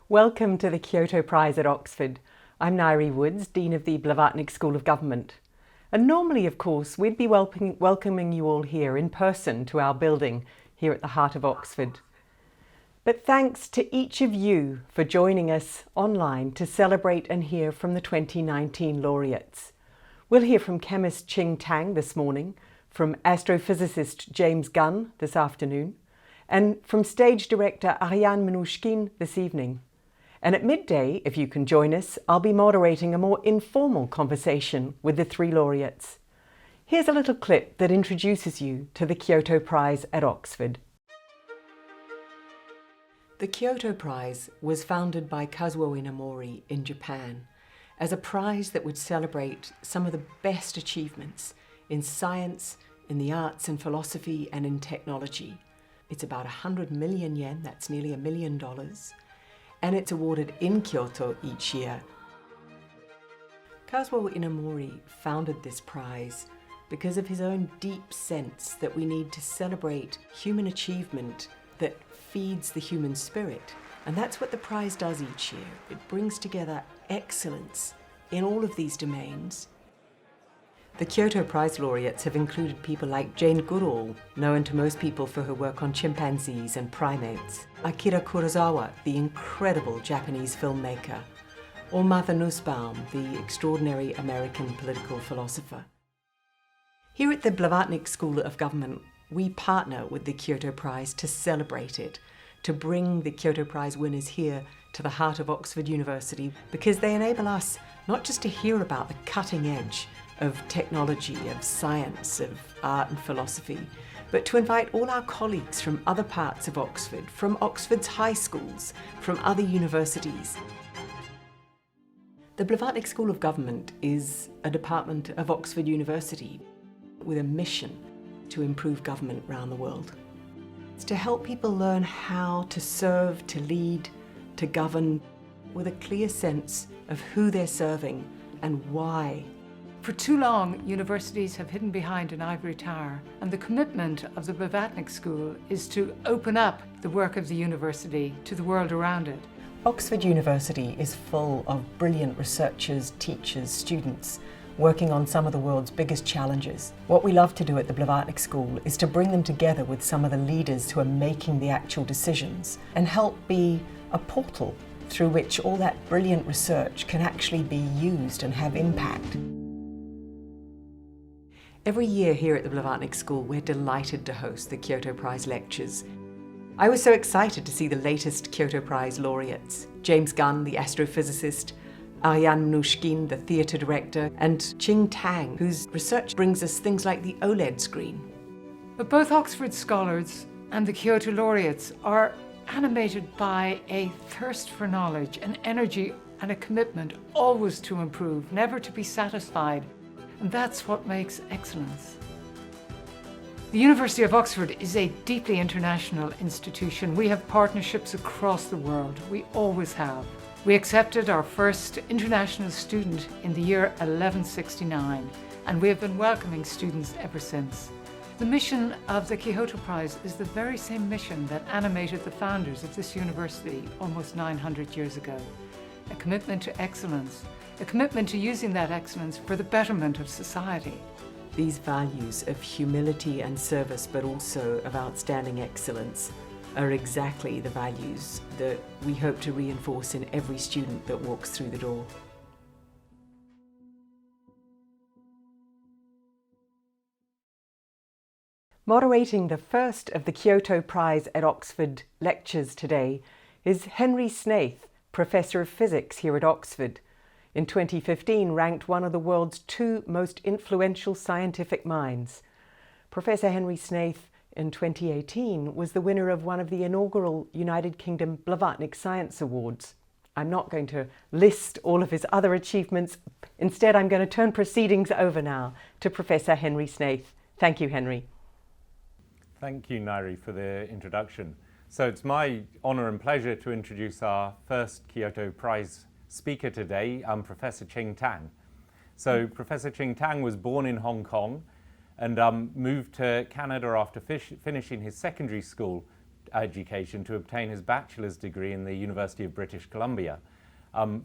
Welcome to the Kyoto Prize at Oxford. I'm Nairi Woods, Dean of the Blavatnik School of Government. And normally, of course, we'd be welcoming you all here in person to our building here at the heart of Oxford. But thanks to each of you for joining us online to celebrate and hear from the 2019 laureates. We'll hear from chemist Ching Tang this morning, from astrophysicist James GUNN this afternoon, and from stage director Ariane Mnouchkine this evening. And at midday, if you can join us, I'll be moderating a more informal conversation with the three laureates. Here's a little clip that introduces you to the Kyoto Prize at Oxford. The Kyoto Prize was founded by Kazuo Inamori in Japan as a prize that would celebrate some of the best achievements in science, in the arts and philosophy, and in technology. It's about 100 million yen, that's nearly $1 million. And it's awarded in Kyoto each year. Kazuo Inamori founded this prize because of his own deep sense that we need to celebrate human achievement that feeds the human spirit. And that's what the prize does each year. It brings together excellence in all of these domains. The Kyoto Prize Laureates have included people like Jane Goodall, known to most people for her work on chimpanzees and primates, AKIRA KUROSAWA, the incredible Japanese filmmaker, or Martha Nussbaum, the extraordinary American political philosopher. Here at the Blavatnik School of Government, we partner with the Kyoto Prize to celebrate it, to bring the Kyoto Prize winners here to the heart of Oxford University, because they enable us not just to hear about the cutting edge of technology, of science, of art and philosophy, but to invite all our colleagues from other parts of Oxford, from Oxford's high schools, from other universities. The Blavatnik School of Government is a department of Oxford University with a mission to improve government around the world. It's to help people learn how to serve, to lead, to govern with a clear sense of who they're serving and why. For too long, universities have hidden behind an ivory tower, and the commitment of the Blavatnik School is to open up the work of the university to the world around it. Oxford University is full of brilliant researchers, teachers, students, working on some of the world's biggest challenges. What we love to do at the Blavatnik School is to bring them together with some of the leaders who are making the actual decisions and help be a portal through which all that brilliant research can actually be used and have impact. Every year here at the Blavatnik School, we're delighted to host the Kyoto Prize Lectures. I was so excited to see the latest Kyoto Prize laureates, James GUNN, the astrophysicist, Ariane Mnouchkine, the theatre director, and Ching Tang, whose research brings us things like the OLED screen. But both Oxford scholars and the Kyoto laureates are animated by a thirst for knowledge, an energy and a commitment always to improve, never to be satisfied. And that's what makes excellence. The University of Oxford is a deeply international institution. We have partnerships across the world. We always have. We accepted our first international student in the year 1169, and we have been welcoming students ever since. The mission of the Kyoto Prize is the very same mission that animated the founders of this university almost 900 years ago. A commitment to excellence, a commitment to using that excellence for the betterment of society. These values of humility and service, but also of outstanding excellence, are exactly the values that we hope to reinforce in every student that walks through the door. Moderating the first of the Kyoto Prize at Oxford lectures today is Henry Snaith, Professor of Physics here at Oxford. In 2015, ranked one of the world's 2 most influential scientific minds. Professor Henry Snaith in 2018 was the winner of one of the inaugural United Kingdom Blavatnik Science Awards. I'm not going to list all of his other achievements. Instead, I'm going to turn proceedings over now to Professor Henry Snaith. Thank you, Henry. Thank you, Nairi, for the introduction. So it's my honour and pleasure to introduce our first Kyoto Prize speaker today, Professor Ching Tang. So Professor Ching Tang was born in Hong Kong and moved to Canada after finishing his secondary school education to obtain his bachelor's degree in the University of British Columbia.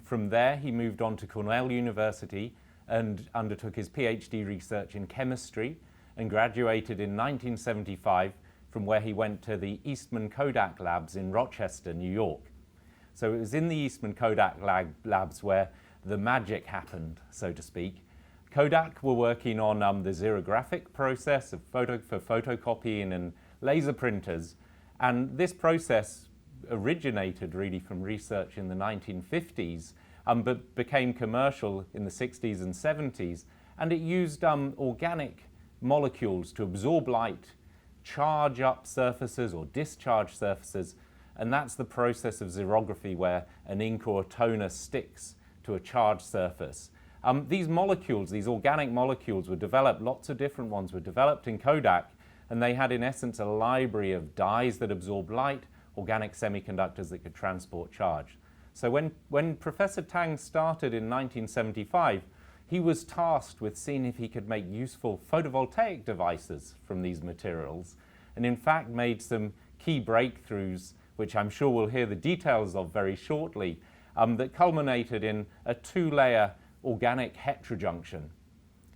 From there, he moved on to Cornell University and undertook his PhD research in chemistry and graduated in 1975, from where he went to the Eastman Kodak Labs in Rochester, New York. So it was in the Eastman Kodak Labs where the magic happened, so to speak. Kodak were working on the xerographic process for photocopying and laser printers, and this process originated really from research in the 1950s, but became commercial in the 60s and 70s, and it used organic molecules to absorb light, charge up surfaces or discharge surfaces, and that's the process of xerography where an ink or a toner sticks to a charged surface. These molecules, these organic molecules were developed, lots of different ones were developed in Kodak, and they had in essence a library of dyes that absorb light, organic semiconductors that could transport charge. So when Professor Tang started in 1975, he was tasked with seeing if he could make useful photovoltaic devices from these materials, and in fact made some key breakthroughs, which I'm sure we'll hear the details of very shortly, that culminated in a two-layer organic heterojunction.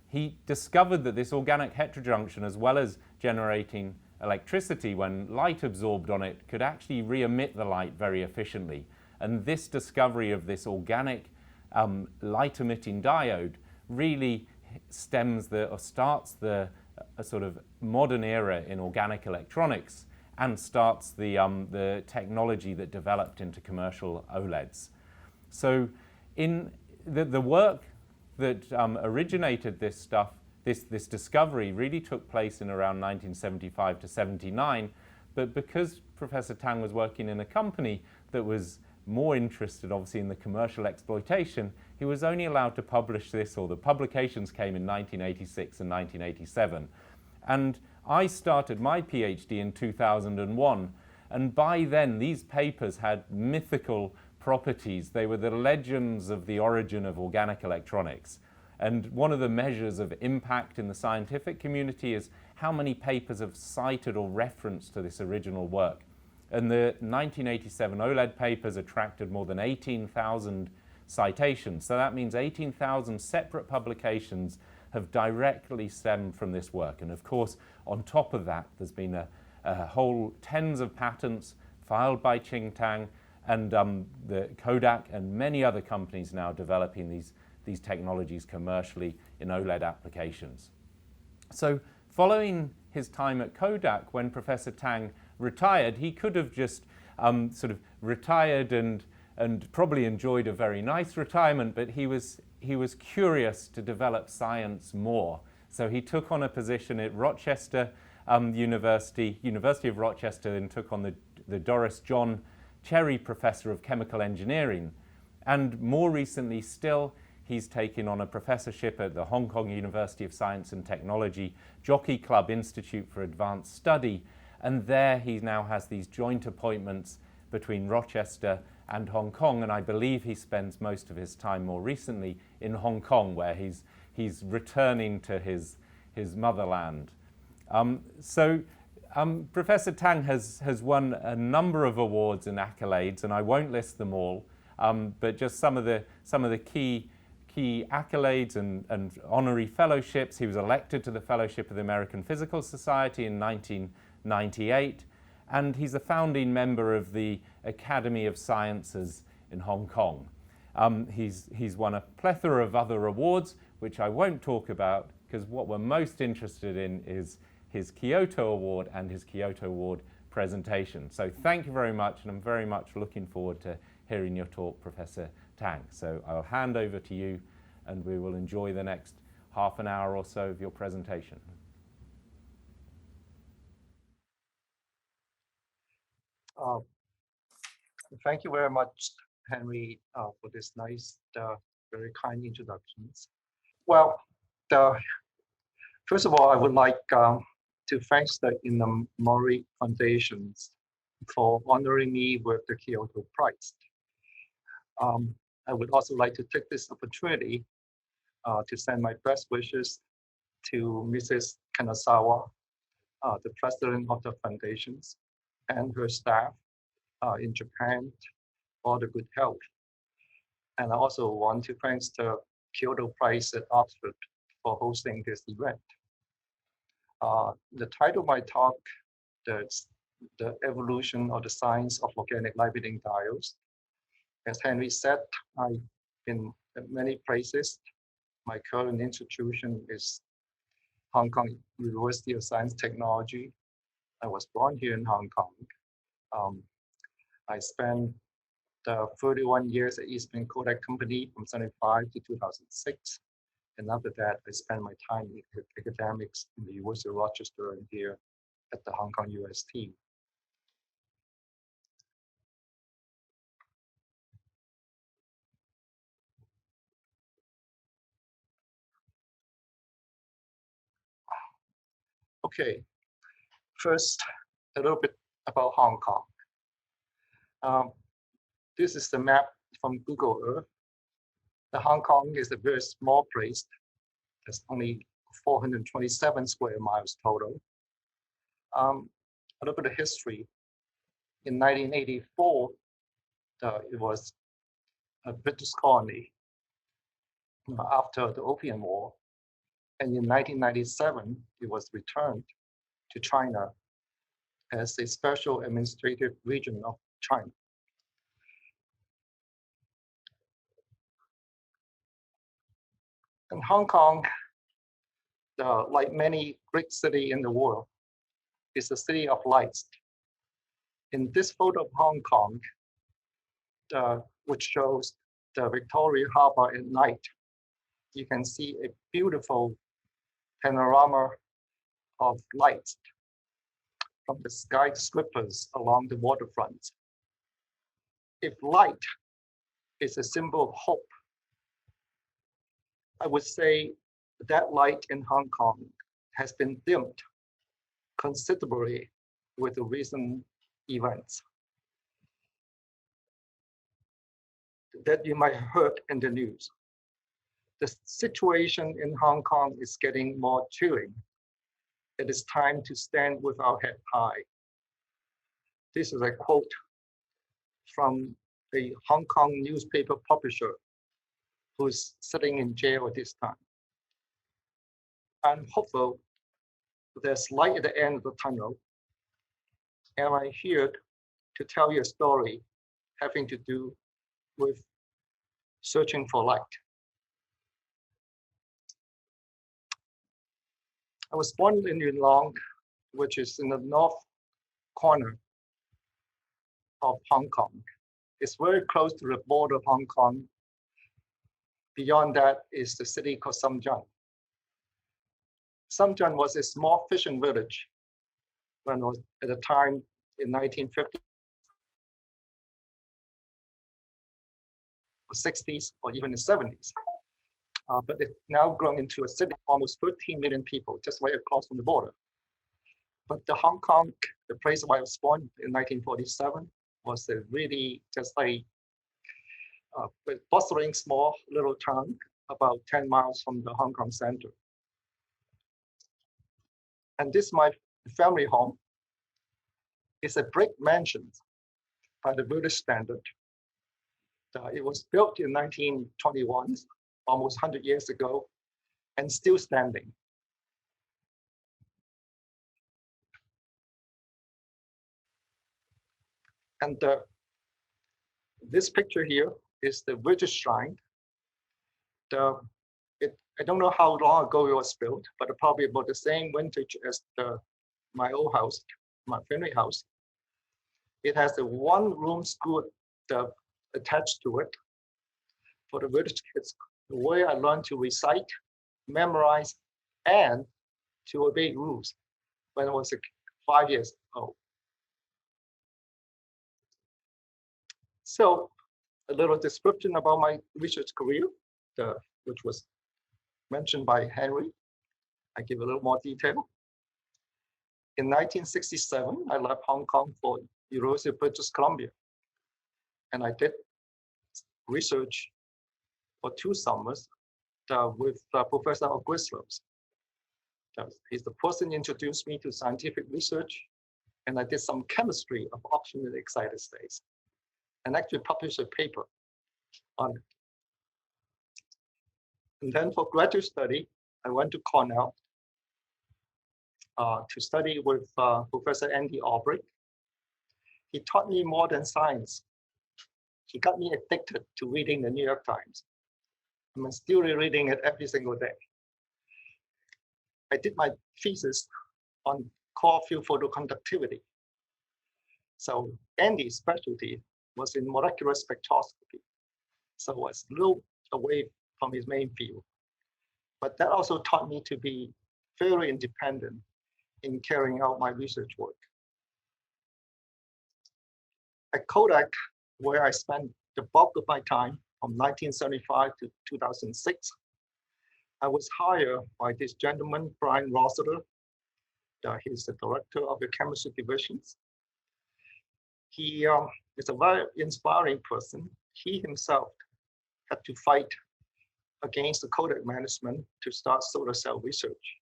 He discovered that this organic heterojunction, as well as generating electricity when light absorbed on it, could actually re-emit the light very efficiently. And this discovery of this organic light-emitting diode really starts the sort of modern era in organic electronics and starts the technology that developed into commercial OLEDs. So in the work that originated this stuff, this discovery really took place in around 1975 to 79, but because Professor Tang was working in a company that was more interested obviously in the commercial exploitation, he was only allowed to publish this, or the publications came in 1986 and 1987. And I started my PhD in 2001, and by then these papers had mythical properties. They were the legends of the origin of organic electronics. And one of the measures of impact in the scientific community is how many papers have cited or referenced to this original work. And the 1987 OLED papers attracted more than 18,000 citations. So that means 18,000 separate publications have directly stemmed from this work. And of course, on top of that, there's been a whole tens of patents filed by Ching Tang and the Kodak and many other companies now developing these technologies commercially in OLED applications. So following his time at Kodak, when Professor Tang retired, he could have just sort of retired and probably enjoyed a very nice retirement, but he was curious to develop science more. So he took on a position at Rochester University of Rochester, and took on the Doris John Cherry Professor of Chemical Engineering. And more recently still, he's taken on a professorship at the Hong Kong University of Science and Technology Jockey Club Institute for Advanced Study. And there he now has these joint appointments between Rochester and Hong Kong, and I believe he spends most of his time more recently in Hong Kong, where he's returning to his motherland. Professor Tang has won a number of awards and accolades, and I won't list them all, but just some of the key accolades and honorary fellowships. He was elected to the Fellowship of the American Physical Society in 1998, and he's a founding member of the Academy of Sciences in Hong Kong. He's won a plethora of other awards, which I won't talk about, because what we're most interested in is his Kyoto Award and his Kyoto Award presentation. So thank you very much, and I'm very much looking forward to hearing your talk, Professor Tang. So I'll hand over to you, and we will enjoy the next half an hour or so of your presentation. Thank you very much, Henry, for this nice, very kind introductions. Well, first of all, I would like to thank the Inamori Foundations for honoring me with the Kyoto Prize. I would also like to take this opportunity to send my best wishes to Mrs. KUROSAWA, the president of the foundations, and her staff in Japan for the good health. And I also want to thank the Kyoto Prize at Oxford for hosting this event. The title of my talk, the evolution of the science of organic light-emitting diodes. As Henry said, I've been at many places. My current institution is Hong Kong University of Science Technology. I was born here in Hong Kong. I spent 31 years at Eastman Kodak Company from 1975 to 2006. And after that, I spent my time in academics in the University of Rochester and here at the Hong Kong UST. Okay, first, a little bit about Hong Kong. This is the map from Google Earth. The Hong Kong is a very small place. There's only 427 square miles total. A little bit of history. In 1984, it was a British colony after the Opium War. And in 1997, it was returned to China as a special administrative region of China. And Hong Kong, like many great cities in the world, is a city of lights. In this photo of Hong Kong, which shows the Victoria Harbor at night, you can see a beautiful panorama of lights from the skyscrapers along the waterfront. If light is a symbol of hope, I would say that light in Hong Kong has been dimmed considerably with the recent events that you might have heard in the news. The situation in Hong Kong is getting more chilling. It is time to stand with our head high. This is a quote from a Hong Kong newspaper publisher who's sitting in jail at this time. I'm hopeful there's light at the end of the tunnel, and I'm here to tell you a story having to do with searching for light. I was born in Yuen Long, which is in the north corner of Hong Kong. It's very close to the border of Hong Kong. Beyond that is the city called Samjiang. Samjiang was a small fishing village when it was at the time in 1950s, 60s, or even the 70s. But it's now grown into a city of almost 13 million people, just right across from the border. But the Hong Kong, the place where I was born in 1947, was a really just like a bustling small little town about 10 miles from the Hong Kong center. And this is my family home. It's a brick mansion by the British standard. It was built in 1921, almost 100 years ago, and still standing. And this picture here is the British Shrine. I don't know how long ago it was built, but probably about the same vintage as my old house, my family house. It has a one-room school attached to it for the British kids, where I learned to recite, memorize, and to obey rules when I was 5 years old. So a little description about my research career, which was mentioned by Henry. I give a little more detail. In 1967, I left Hong Kong for University of British Columbia. And I did research for 2 summers with Professor Augustus. He's the person who introduced me to scientific research and I did some chemistry of optionally excited states, and actually published a paper on it. And then for graduate study, I went to Cornell to study with Professor Andy Albrecht. He taught me more than science. He got me addicted to reading the New York Times. I'm still reading it every single day. I did my thesis on core field photoconductivity. So Andy's specialty was in molecular spectroscopy. So I was a little away from his main field. But that also taught me to be very independent in carrying out my research work. At Kodak, where I spent the bulk of my time from 1975 to 2006, I was hired by this gentleman, Brian Rossiter. He's the director of the chemistry divisions. He is a very inspiring person. He himself had to fight against the Kodak management to start solar cell research.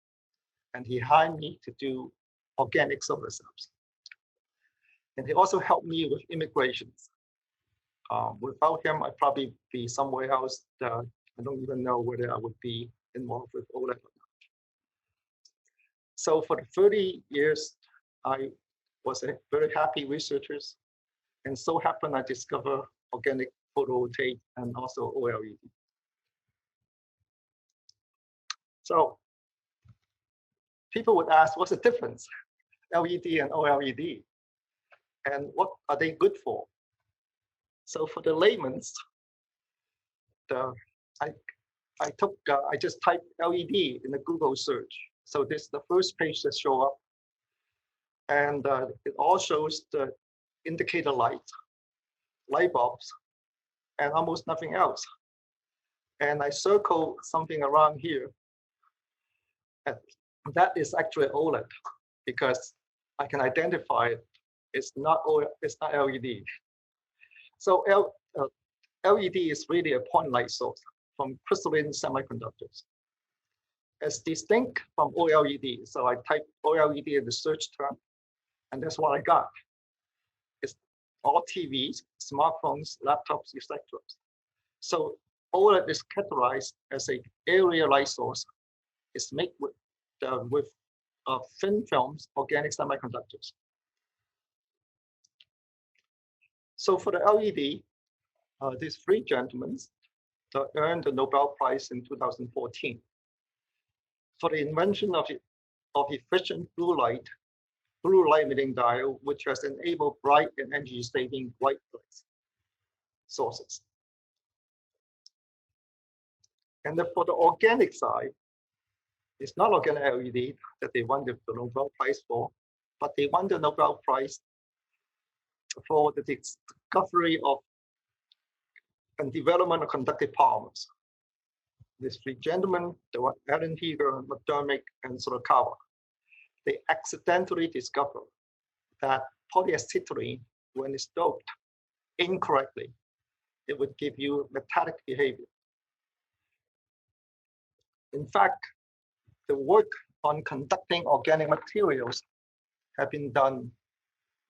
And he hired me to do organic solar cells. And he also helped me with immigrations. Without him, I'd probably be somewhere else. I don't even know whether I would be involved with OLED or not. So for the 30 years, I was a very happy researcher, and so happened I discovered organic photovoltaic and also OLED. So people would ask, what's the difference, LED and OLED? And what are they good for? So for the layman's, I just typed LED in the Google search. So this is the first page that show up. And it all shows the indicator light bulbs, and almost nothing else. And I circle something around here. And that is actually OLED, because I can identify it. It's not LED. So LED is really a point light source from crystalline semiconductors, as distinct from OLED. So I typed OLED in the search term, and that's what I got. It's all TVs, smartphones, laptops, etc. So OLED is categorized as an area light source. It's made with thin films, organic semiconductors. So for the LED, these three gentlemen earned the Nobel Prize in 2014 for the invention of efficient blue light emitting diode, which has enabled bright and energy-saving white light sources. And then for the organic side, it's not organic LED that they won the Nobel Prize for, but they won the Nobel Prize for the discovery of and development of conductive polymers. These three gentlemen, Alan Heger, McDermott, and Sorakawa, they accidentally discovered that polyacetylene, when it's doped incorrectly, it would give you metallic behavior. In fact, the work on conducting organic materials have been done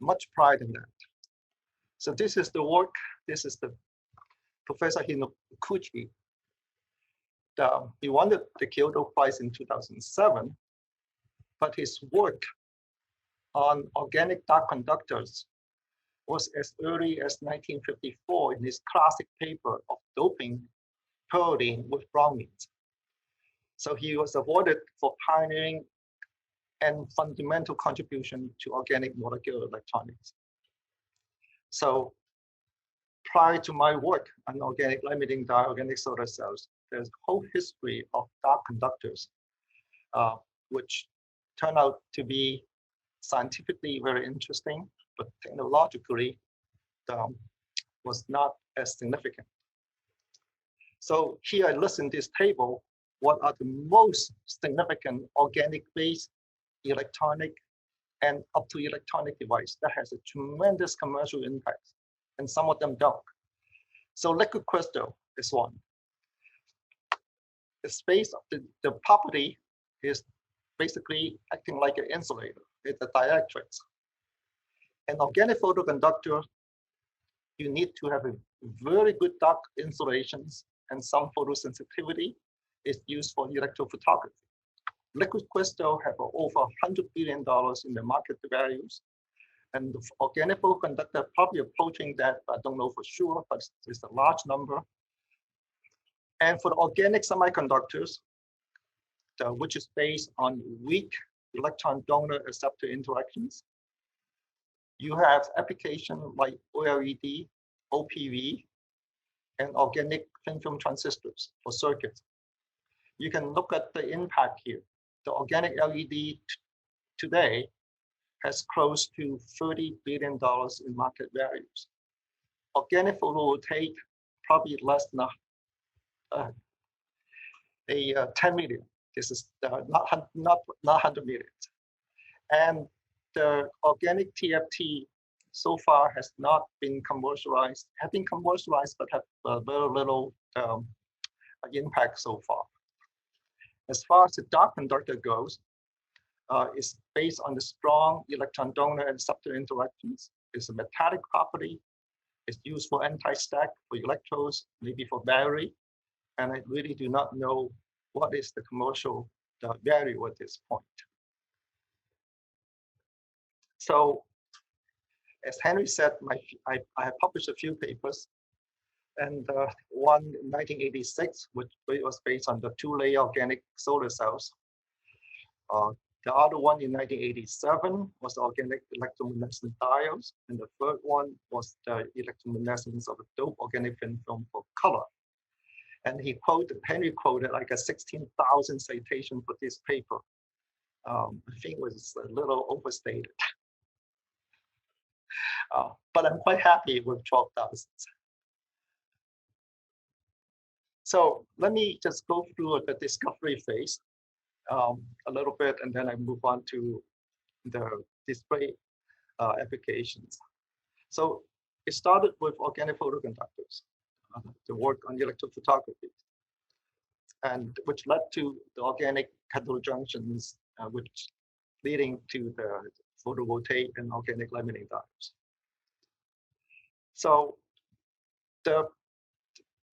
much prior than that. So this is the work, this is the Professor Hinoguchi. He won the Kyoto Prize in 2007, but his work on organic dark conductors was as early as 1954 in his classic paper of doping pearline with bromines. So he was awarded for pioneering and fundamental contribution to organic molecular electronics. So prior to my work on organic light-emitting diorganic solar cells, there's a whole history of dark conductors, which turned out to be scientifically very interesting, but technologically was not as significant. So here I list in this table what are the most significant organic-based electronic and optoelectronic device that has a tremendous commercial impact, and some of them don't. So liquid crystal is one. The space of the property is basically acting like an insulator. It's a dielectrics. An organic photoconductor, you need to have a very good dark insulations and some photosensitivity is used for electrophotography. Liquid crystal have over $100 billion in the market values. And the organic photoconductor probably approaching that, I don't know for sure, but it's a large number. And for the organic semiconductors, which is based on weak electron donor acceptor interactions, you have application like OLED, OPV, and organic thin film transistors for circuits. You can look at the impact here. The organic LED today has close to $30 billion in market values. Organic photovoltaic probably less than 10 million. This is not 100 million. And the organic TFT so far has not been commercialized, have been commercialized, but have very little impact so far. As far as the dark conductor goes, it's based on the strong electron donor and acceptor interactions. It's a metallic property. It's used for anti-stack, for electrodes, maybe for battery. And I really do not know what is the commercial value at this point. So, as Henry said, I have published a few papers, and one in 1986, which was based on the two-layer organic solar cells. The other one in 1987 was organic electroluminescent diodes, and the third one was the electroluminescence of a dope organic thin film for color. And Henry quoted like a 16,000 citation for this paper. I think it was a little overstated. But I'm quite happy with 12,000. So let me just go through the discovery phase a little bit, and then I move on to the display applications. So it started with organic photoconductors, the work on electrophotography, and which led to the organic heterojunctions, which leading to the photovoltaic and organic limiting diodes. So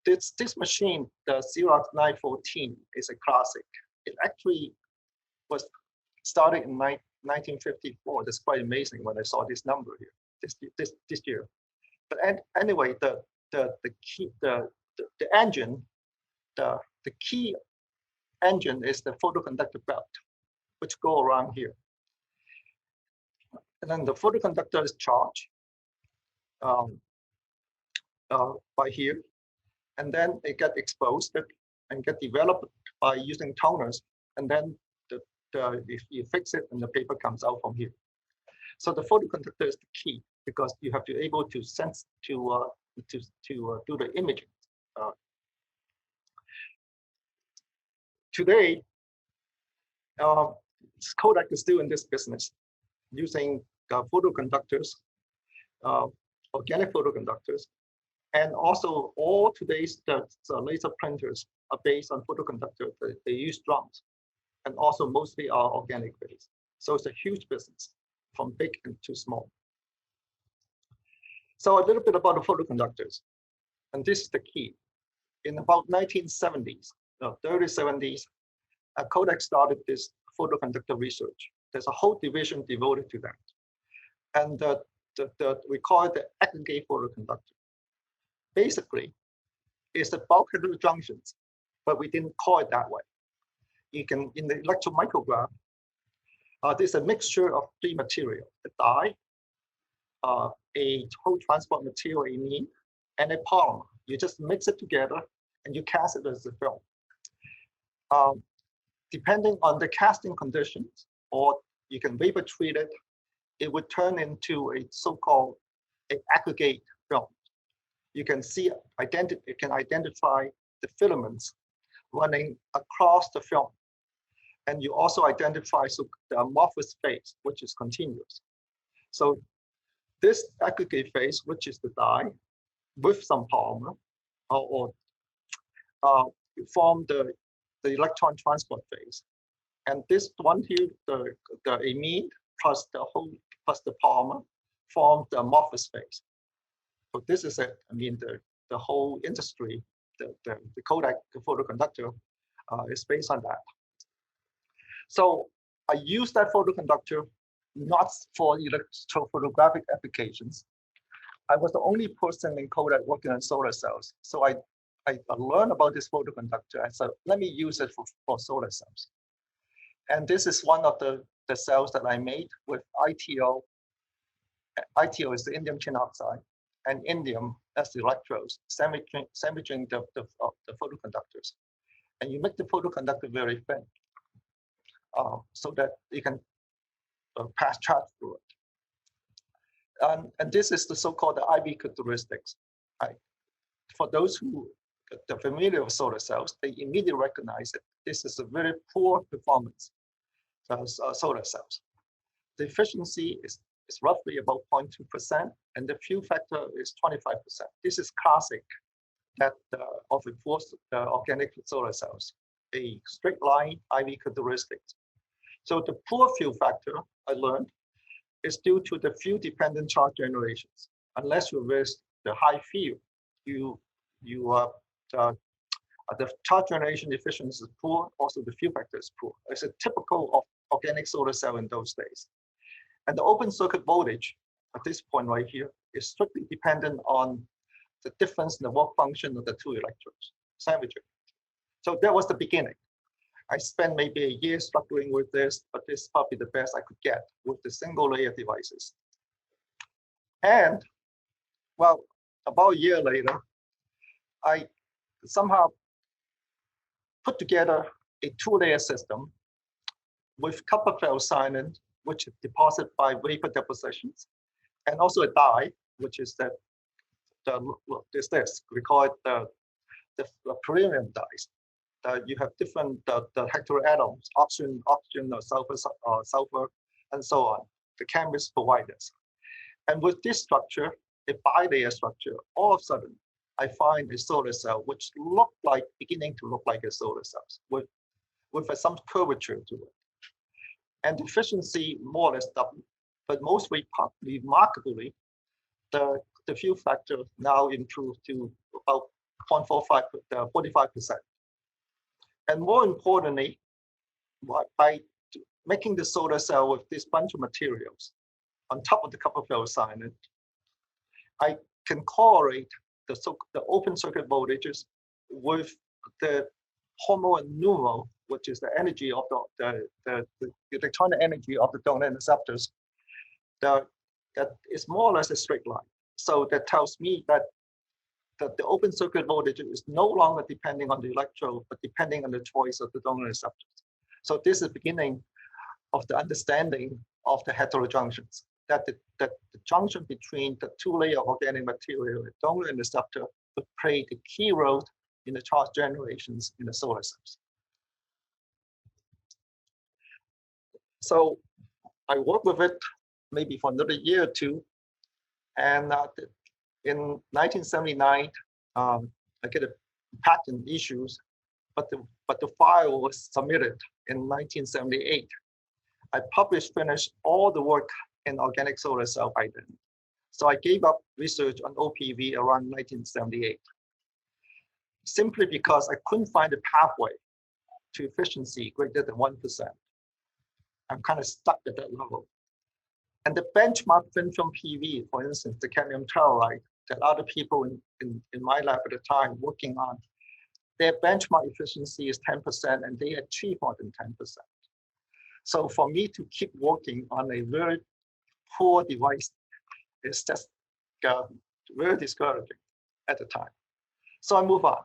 this machine, the Xerox 914, is a classic. It actually was started in 1954. That's quite amazing when I saw this number here, this year. But anyway, the engine, the key engine is the photoconductor belt, which go around here. And then the photoconductor is charged by here, and then it get exposed and get developed by using toners, and then if you fix it, and the paper comes out from here. So the photoconductor is the key because you have to be able to sense to do the imaging. Today, Kodak is still in this business, using photoconductors, organic photoconductors, and also all today's laser printers are based on photoconductors. They use drums, and also mostly are organic based. So it's a huge business, from big and to small. So a little bit about the photoconductors, and this is the key. In about 1970s, early 70s, Kodak started this photoconductor research. There's a whole division devoted to that. And we call it the aggregate photoconductor. Basically, it's the bulk heterojunctions, but we didn't call it that way. You can, in the electron micrograph, there's a mixture of three materials: a dye, a whole transport material, amine, and a polymer. You just mix it together and you cast it as a film. Depending on the casting conditions, or you can vapor treat it, it would turn into a so-called aggregate film. You can see, it can identify the filaments running across the film. And you also identify the amorphous phase, which is continuous. So this aggregate phase, which is the dye, with some polymer, form the electron transport phase. And this one here, the amine plus the polymer, formed the amorphous phase. So this is it. I mean, the whole industry, the Kodak photoconductor is based on that. So I use that photoconductor not for electrophotographic applications. I was the only person in Kodak working on solar cells. So I learned about this photoconductor. I said, let me use it for solar cells. And this is one of the cells that I made with ITO. ITO is the indium tin oxide, and indium as the electrodes, sandwiching the photoconductors. And you make the photoconductor very thin so that you can pass charge through it. And this is the so-called IV characteristics. Right? For those who are familiar with solar cells, they immediately recognize that this is a very poor performance solar cells. The efficiency is roughly about 0.2%, and the fuel factor is 25%. This is classic that of a poor organic solar cells, a straight line IV characteristics. So the poor fuel factor, I learned, is due to the field-dependent charge generations. Unless you risk the high field, the charge generation efficiency is poor. Also, the fuel factor is poor. It's a typical of organic solar cell in those days. And the open circuit voltage at this point right here is strictly dependent on the difference in the work function of the two electrodes, sandwiching. So that was the beginning. I spent maybe a year struggling with this, but this is probably the best I could get with the single layer devices. And well, about a year later, I somehow put together a two-layer system with copper ferrocyanide, which is deposited by vapor depositions, and also a dye, which is this. We call it the premium dyes. You have different the heteroatoms, oxygen, sulfur, and so on. The chemists provide this. And with this structure, a bilayer structure, all of a sudden, I find a solar cell which beginning to look like a solar cell with some curvature to it. And the efficiency more or less doubled, but most remarkably, the fuel factor now improved to about 45%. And more importantly, by making the solar cell with this bunch of materials on top of the copper ferrocyanide, I can correlate the open circuit voltages with the HOMO and NUMO, which is the energy of the electronic energy of the donor interceptors. That is more or less a straight line. So that tells me that the open circuit voltage is no longer depending on the electrode, but depending on the choice of the donor receptors. So this is the beginning of the understanding of the heterojunctions, that the junction between the two layers of organic material, the donor and receptor, would play the key role in the charge generations in the solar cells. So I worked with it maybe for another year or two, and in 1979, I get a patent issues, but the file was submitted in 1978. I finished all the work in organic solar cell by then. So I gave up research on OPV around 1978, simply because I couldn't find a pathway to efficiency greater than 1%. I'm kind of stuck at that level. And the benchmark thin film PV, for instance, the cadmium telluride that other people in my lab at the time working on, their benchmark efficiency is 10%, and they achieve more than 10%. So for me to keep working on a very poor device is just very discouraging at the time. So I move on.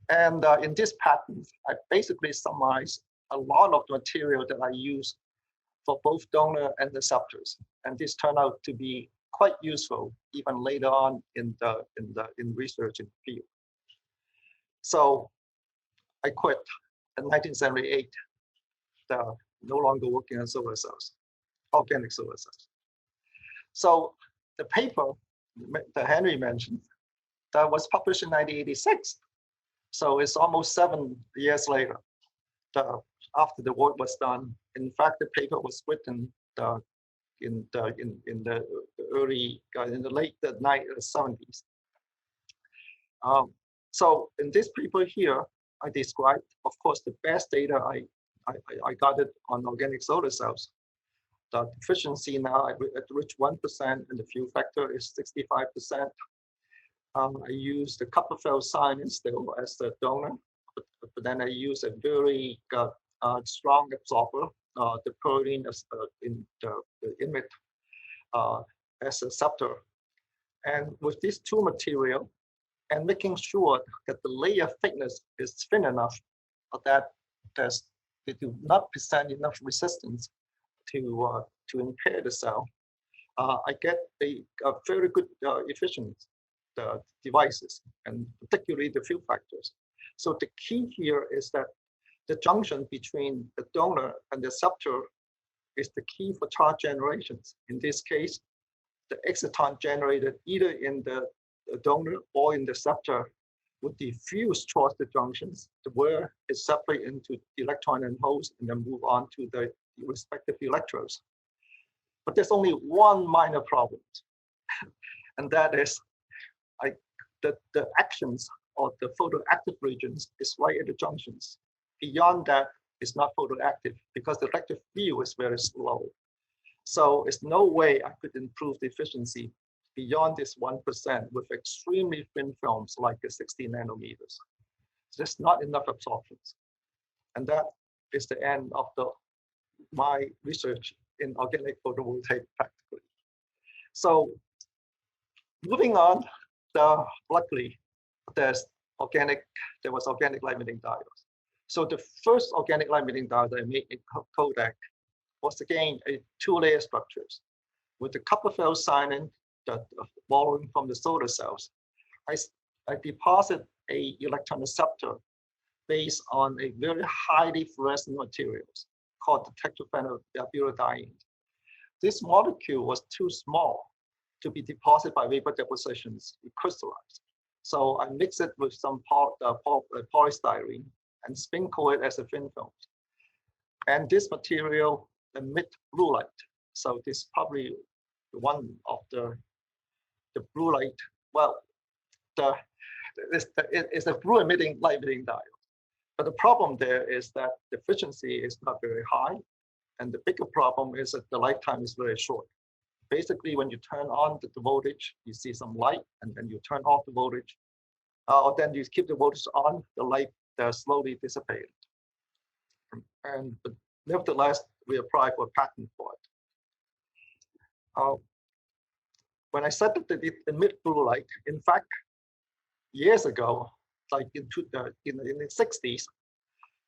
And in this patent, I basically summarize a lot of the material that I use for both donor and receptors. And this turned out to be quite useful even later on in research in the field. So I quit in 1978, no longer working on solar cells, organic solar cells. So the paper that Henry mentioned, that was published in 1986. So it's almost 7 years later after the work was done. In fact, the paper was written in the in the late 70s. So in this paper here, I described, of course, the best data I got it on organic solar cells. The efficiency now I reached 1%, and the fuel factor is 65%. I use the Kupferfeld cyanide still as the donor, but then I use a very strong absorber, the protein in the emit as a receptor. And with these two materials, and making sure that the layer thickness is thin enough that they do not present enough resistance to impair the cell, I get a very good efficient devices, and particularly the field factors. So the key here is that the junction between the donor and the receptor is the key for charge generations. In this case, the exciton generated either in the donor or in the receptor would diffuse towards the junctions where it separates into electron and holes and then move on to the respective electrodes. But there's only one minor problem, and that is the actions of the photoactive regions is right at the junctions. Beyond that, it's not photoactive because the electric field is very slow. So there's no way I could improve the efficiency beyond this 1% with extremely thin films like 60 nanometers. There's not enough absorptions. And that is the end of my research in organic photovoltaic practically. So moving on, luckily there was organic light-emitting diodes. So the first organic light-emitting diode I made in Kodak was again a two-layer structures with the Kupferfeld cyanide borrowing from the solar cells. I deposit a electron receptor based on a very highly fluorescent materials called the tetraphenylbutadiene. This molecule was too small to be deposited by vapor depositions, it crystallized. So I mix it with some polystyrene and spin coat it as a thin film. And this material emits blue light. So this is probably one of the blue light. Well, it's a blue emitting light emitting diode. But the problem there is that the efficiency is not very high. And the bigger problem is that the lifetime is very short. Basically, when you turn on the voltage, you see some light, and then you turn off the voltage, or then you keep the voltage on, the light slowly dissipated. But nevertheless, we apply for a patent for it. When I said that it emit blue light, in fact, years ago, like in the 60s,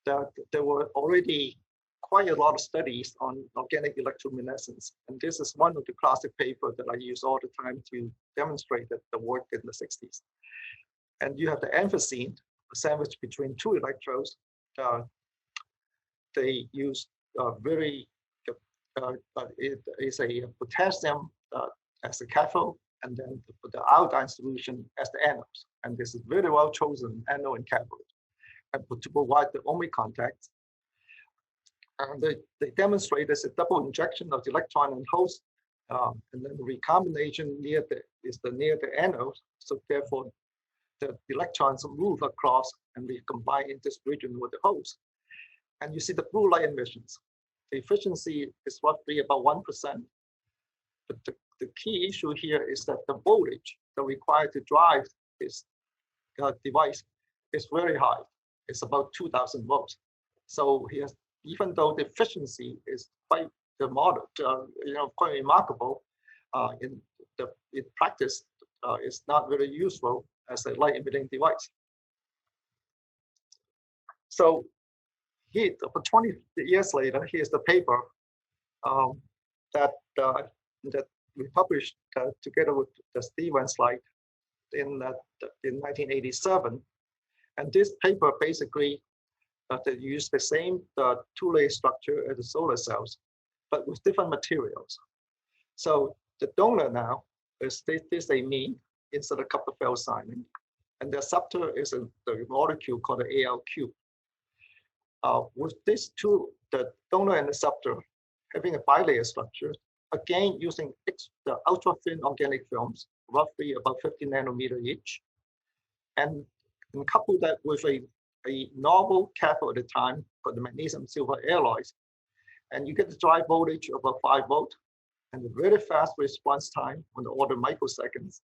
there were already quite a lot of studies on organic electroluminescence. And this is one of the classic papers that I use all the time to demonstrate that the work in the 60s. And you have the anthracene sandwiched between two electrodes. They use it is a potassium as a cathode, and then the iodine solution as the anodes. And this is very well chosen anode and cathode, and to provide the ohmic contacts. And they demonstrate there's a double injection of the electron and host, and then the recombination near the anode. So therefore, the electrons move across and recombine in this region with the host. And you see the blue light emissions. The efficiency is roughly about 1%. But the key issue here is that the voltage that required to drive this device is very high. It's about 2,000 volts. So even though the efficiency is quite quite remarkable, in practice, it's not very useful as a light emitting device. So here, for 20 years later, here's the paper that we published together with the Stevens light in 1987. And this paper basically they use the same two-layer structure as the solar cells, but with different materials. So the donor now is this amine instead of Kupferfeld cyanide, and the receptor is the molecule called the ALQ. With these two, the donor and receptor having a bilayer structure, again using the ultra-thin organic films, roughly about 50 nanometer each, and couple that with a novel cathode at the time for the magnesium silver alloys, and you get the drive voltage of about 5 volt and a very fast response time on the order of microseconds.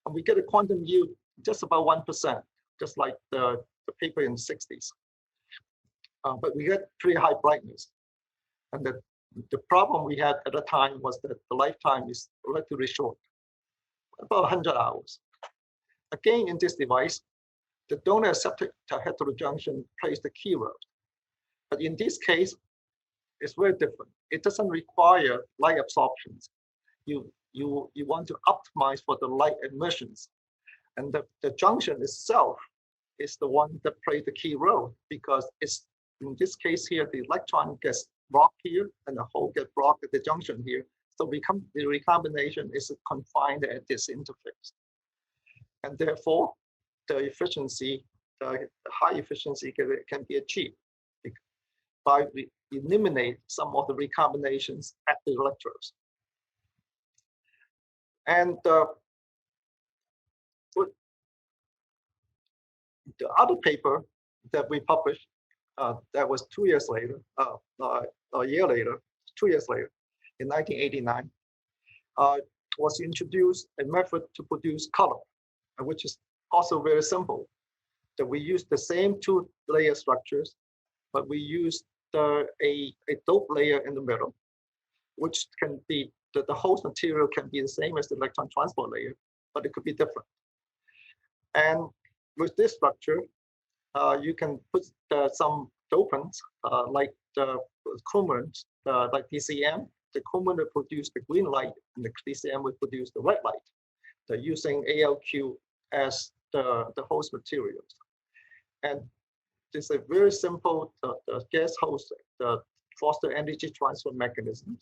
And we get a quantum yield just about 1%, just like the paper in the 60s. But we get pretty high brightness. And the problem we had at the time was that the lifetime is relatively short, about 100 hours. Again, in this device, the donor acceptor heterojunction plays the key role. But in this case, it's very different. It doesn't require light absorptions. You want to optimize for the light emissions. And the junction itself is the one that plays the key role, because it's, in this case here, the electron gets blocked here and the hole gets blocked at the junction here. So the recombination is confined at this interface. And therefore, the efficiency, the high efficiency can be achieved by eliminate some of the recombinations at the electrodes. And the other paper that we published, that was 2 years later, a year later, 2 years later, in 1989, was introduced a method to produce color, which is also very simple. That we use the same 2-layer structures, but we use a dope layer in the middle, which can be, the host material can be the same as the electron transport layer, but it could be different. And with this structure, you can put some dopants like the coumarin, like DCM. The coumarin will produce the green light, and the DCM will produce the red light. They're using ALQ as the host materials. And it's a very simple the gas host, the Foster energy transfer mechanism.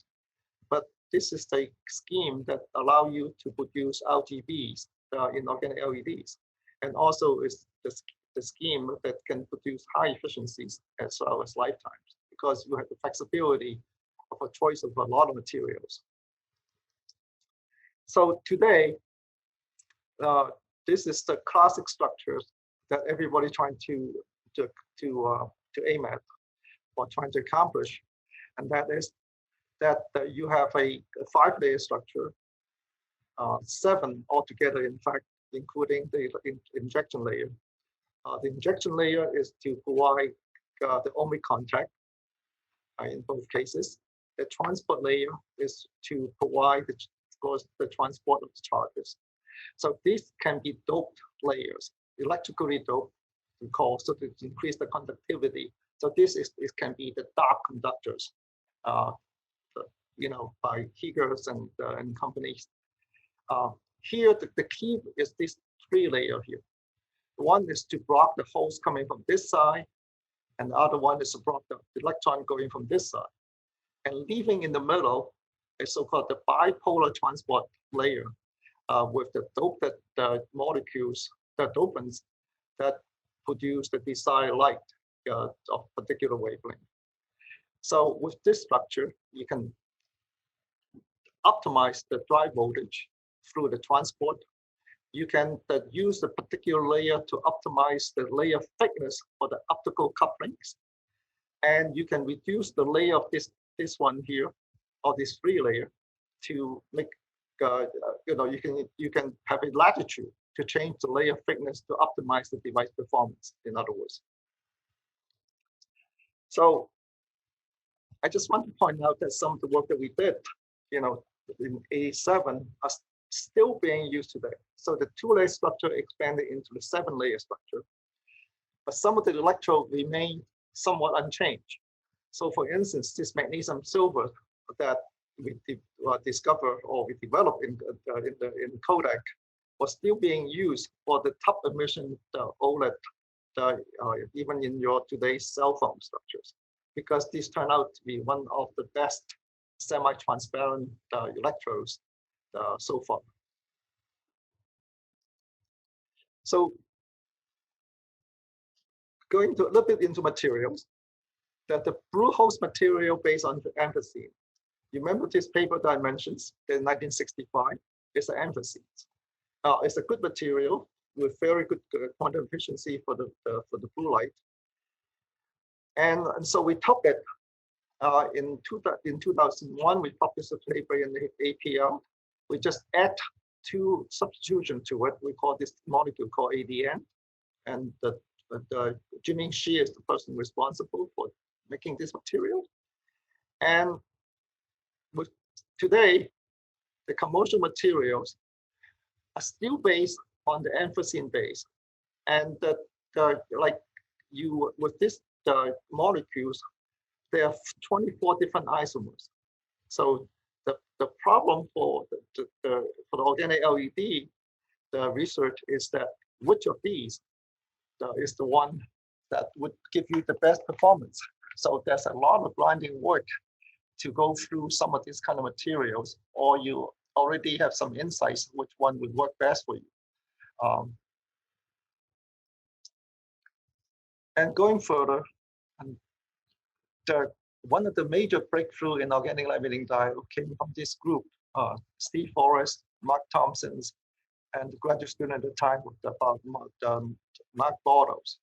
But this is the scheme that allow you to produce RGBs in organic LEDs. And also is the scheme that can produce high efficiencies as well as lifetimes, because you have the flexibility of a choice of a lot of materials. So today, this is the classic structures that everybody trying to aim at or trying to accomplish, and that is that you have a 5-layer structure, 7 altogether, in fact, including the injection layer. The injection layer is to provide the ohmic contact in both cases. The transport layer is to provide the transport of the charges. So these can be doped layers, electrically doped, so to increase the conductivity. So this can be the dark conductors, by Higgers and companies. Here, the key is this 3-layer here. One is to block the holes coming from this side, and the other one is to block the electron going from this side. And leaving in the middle a so-called the bipolar transport layer with the doped molecules, the dopants that produce the desired light of particular wavelength. So with this structure, you can optimize the drive voltage through the transport. You can use the particular layer to optimize the layer thickness for the optical couplings. And you can reduce the layer of this one here, or this 3-layer, to make, you can have a latitude to change the layer thickness to optimize the device performance, in other words. So I just want to point out that some of the work that we did, in 87 are still being used today. So the 2-layer structure expanded into the 7-layer structure, but some of the electrodes remain somewhat unchanged. So for instance, this magnesium silver that we discovered or we developed in Kodak was still being used for the top emission OLED, even in your today's cell phone structures, because these turn out to be one of the best semi-transparent electrodes so far. So going to a little bit into materials, that the blue host material based on the anthracene, you remember this paper that I mentioned in 1965? It's an anthracite. It's a good material with very good quantum efficiency for the blue light. And so we took it in 2001. We published a paper in the APL. We just add 2 substitution to it. We call this molecule called ADN, and the Jiming Shi is the person responsible for making this material. And with today, the commercial materials are still based on the anthracene base, and like you with this molecules, there are 24 different isomers. So the problem for the organic LED, the research is that which of these is the one that would give you the best performance. So there's a lot of blinding work to go through some of these kind of materials, or you already have some insights which one would work best for you. And going further, one of the major breakthrough in organic light-emitting diode came from this group, Steve Forrest, Mark Thompson's, and the graduate student at the time about Mark Bortles.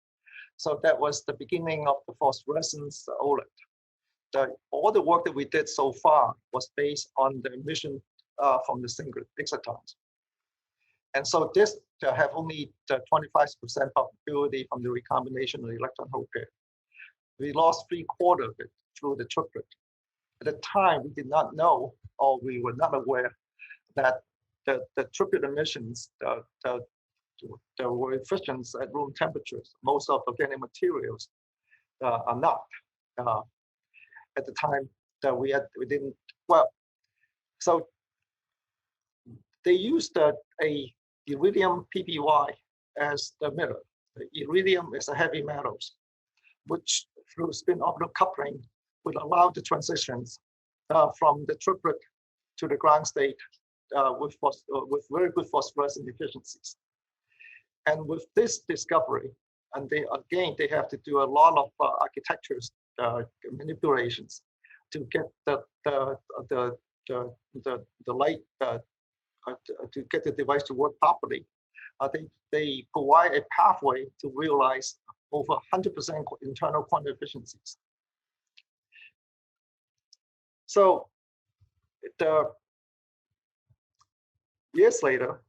So that was the beginning of the phosphorescence OLED. All the work that we did so far was based on the emission from the singlet excitons. And so this have only 25% probability from the recombination of the electron hole pair. We lost 3/4 of it through the triplet. At the time, we did not know, or we were not aware that the triplet emissions were efficient at room temperatures. Most of organic materials are not. At the time that we didn't, well, so they used a iridium PPY as the emitter. The iridium is a heavy metals, which through spin orbital coupling would allow the transitions from the triplet to the ground state with very good phosphorescence efficiencies. And with this discovery, and they have to do a lot of architectures manipulations to get the light to get the device to work properly. They provide a pathway to realize over 100% internal quantum efficiencies. So years later,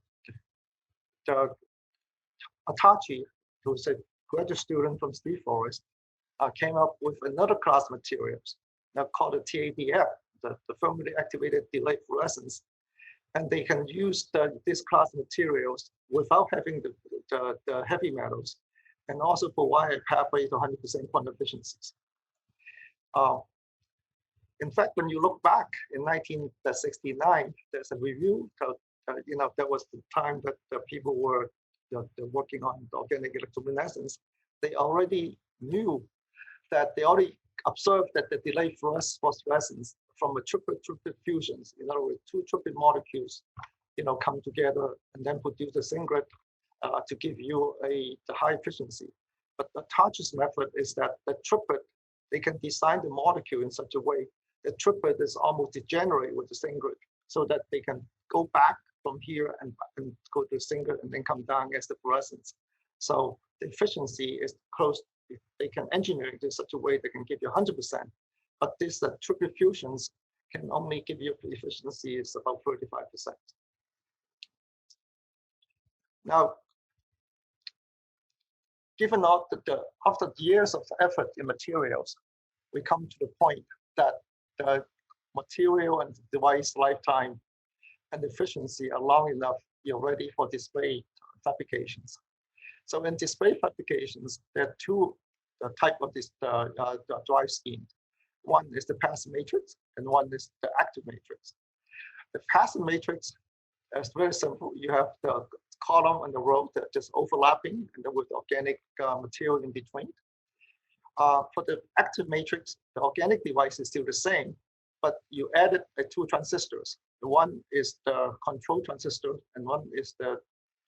Atachi, who's a graduate student from Steve Forrest, came up with another class of materials called the TADF, the thermally activated delayed fluorescence. And they can use this class of materials without having the heavy metals, and also provide a pathway to 100% quantum efficiencies. In fact, when you look back in 1969, there's a review. That was the time that people were working on organic electroluminescence. They already knew that they already observed that the delayed phosphorescence from a triplet fusions, in other words, 2 triplet molecules, come together and then produce a singlet to give you the high efficiency. But the Atachi's method is that the triplet, they can design the molecule in such a way the triplet is almost degenerate with the singlet, so that they can go back from here and go to the singlet and then come down as the fluorescence. So the efficiency is close. They can engineer it in such a way they can give you 100%. But this triplet fusions can only give you efficiency is about 35%. Now, given all after years of effort in materials, we come to the point that the material and device lifetime and efficiency are long enough, you're ready for display fabrications. So in display fabrications, there are 2 types of this drive scheme. One is the passive matrix, and one is the active matrix. The passive matrix is very simple. You have the column and the row that are just overlapping, and then with organic material in between. For the active matrix, the organic device is still the same, but you added 2 transistors. The one is the control transistor, and one is the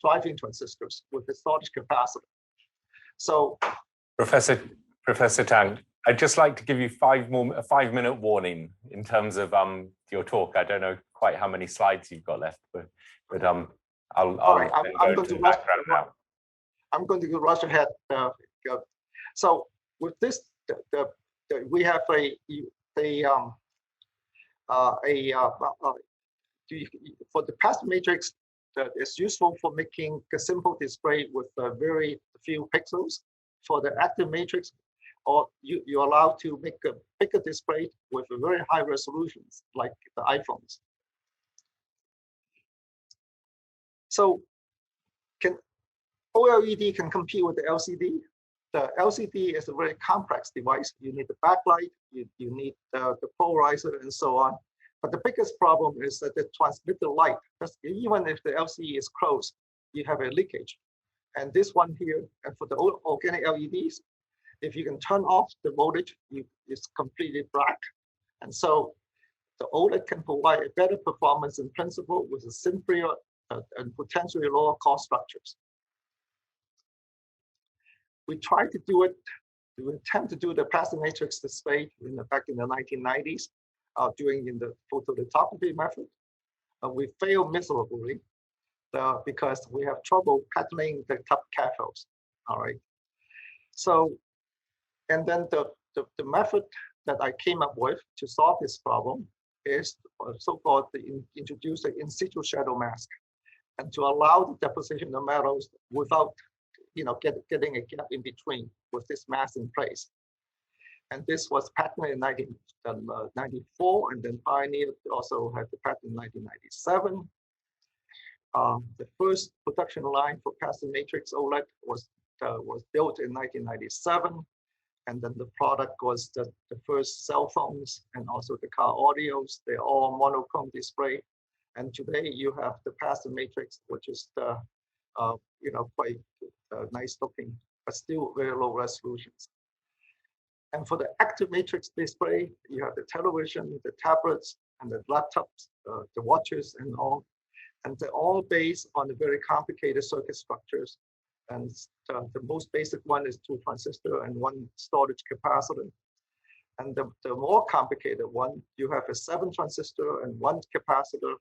driving transistors with the storage capacitor. So, Professor Tang, I'd just like to give you a 5-minute warning in terms of your talk. I don't know quite how many slides you've got left, but I'll right, I'm go to the background now. I'm going to rush ahead. So with this, we have for the passive matrix that is useful for making a simple display with very few pixels. For the active matrix, or you're allowed to make a bigger display with a very high resolutions, like the iPhones. So can OLED can compete with the LCD? The LCD is a very complex device. You need the backlight, you need the polarizer, and so on. But the biggest problem is that the transmitted light, even if the LCD is closed, you have a leakage. And this one here, and for the organic LEDs, if you can turn off the voltage, it's completely black. And so the OLED can provide a better performance in principle with a simpler and potentially lower cost structures. We tried to do it, we attempt to do the passive matrix display back in the 1990s, doing in the photolithography method. We failed miserably because we have trouble patterning the top cathodes. All right. So, and then the method that I came up with to solve this problem is so-called introduce the in situ shadow mask, and to allow the deposition of metals without getting a gap in between with this mask in place. And this was patented in 1994, and then pioneered also had the patent in 1997. The first production line for passive matrix OLED was built in 1997, and then the product was the first cell phones and also the car audios. They're all monochrome display, and today you have the passive matrix, which is the quite nice looking, but still very low resolutions. And for the active matrix display, you have the television, the tablets, and the laptops, the watches, and all. And they're all based on the very complicated circuit structures. And the most basic one is 2 transistor and 1 storage capacitor. And the more complicated one, you have a 7 transistor and 1 capacitor,